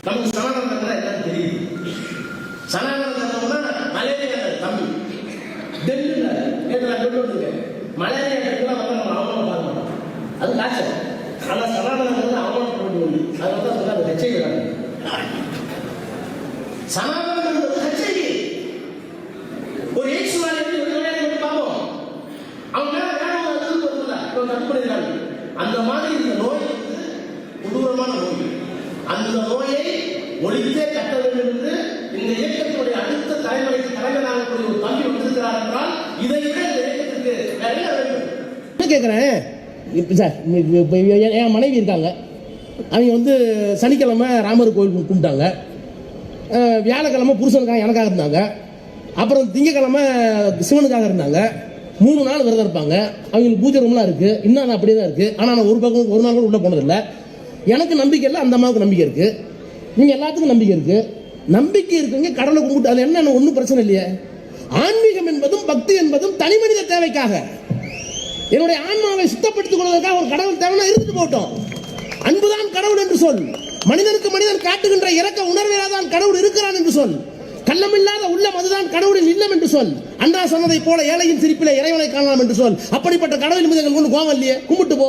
நமக்கு சனாதனம் எல்லாம் தெரியுது. சனாதனம் மலேரியா தம்பி டெல்லியில் நேற்று நான் கொண்டு வந்துருக்கேன். மலேரியா டெல்லாம் வந்து நம்ம அவமானம் பார்க்க மாட்டோம், அது காய்ச்சல். ஆனால் சனாதனம் அவமானம் கொண்டு வந்து அதை வந்து சொல்ல அந்த கச்சை விடாது. சனாதனம் கச்சை ஒரு ஏசுவாரி பார்ப்போம், அவங்க தடுப்படைகிறாங்க. அந்த மாதிரி இந்த நோய் கொடூரமான நோய். அந்த நோயை ஒழித்தே கட்ட வேண்டும் என்று இந்த இயக்கத்தினுடைய அடுத்த தலைமுறைக்கு தலைவராகக்கூடிய ஒரு தம்பி வந்திருக்கிறார் என்றால் இதை விட இந்த இயக்கத்திற்கு நிறைய வேண்டும் கேட்கிறேன். என் மனைவி இருக்காங்க, அவங்க வந்து சனிக்கிழமை ராமர் கோயில் கும்பிட்டாங்க, வியாழக்கிழமை புருஷனுக்காக எனக்காக இருந்தாங்க, அப்புறம் திங்கக்கிழமை சிவனுக்காக இருந்தாங்க. 3 நாள் விரதம் இருப்பாங்க. அவங்களுக்கு பூஜை ரூம்லாம் இருக்கு, இன்னும் அப்படியே தான் இருக்கு. ஆனால் நான் ஒரு நாள் கூட உள்ள போனதில்லை. எனக்கு நம்பிக்கை இல்லை, அந்த அம்மாவுக்கு நம்பிக்கை இருக்கு. நீங்க எல்லாத்துக்கும் நம்பிக்கை இருக்கு. நம்பிக்கை இருக்குங்க, கடவுளை கும்பிட்டு அது என்ன ஒன்றும் பிரச்சனை இல்லையே. ஆன்மீகம் என்பதும் பக்தி என்பதும் தனி மனித தேவைக்காக, என்னுடைய ஆன்மாவை சுத்தப்படுத்திக் கொள்வதற்காக ஒரு கடவுள் தேவைன்னா இருந்துட்டு போட்டோம். அன்புதான் கடவுள் என்று சொல். மனிதனுக்கு மனிதன் காட்டுகின்ற இரக்க உணர்விலாதான் கடவுள் இருக்கிறான் என்று சொல். கள்ளமில்லாத உள்ளம் அதுதான் கடவுளின் இல்லம் என்று சொல். அண்ணா சொன்னதை போல ஏழையின் சிரிப்பிலே இறைவனை காணலாம் என்று சொல். அப்படிப்பட்ட கடவுள் மீது எங்களுக்கு ஒன்று கோவம் இல்லையே, கும்பிட்டு போ.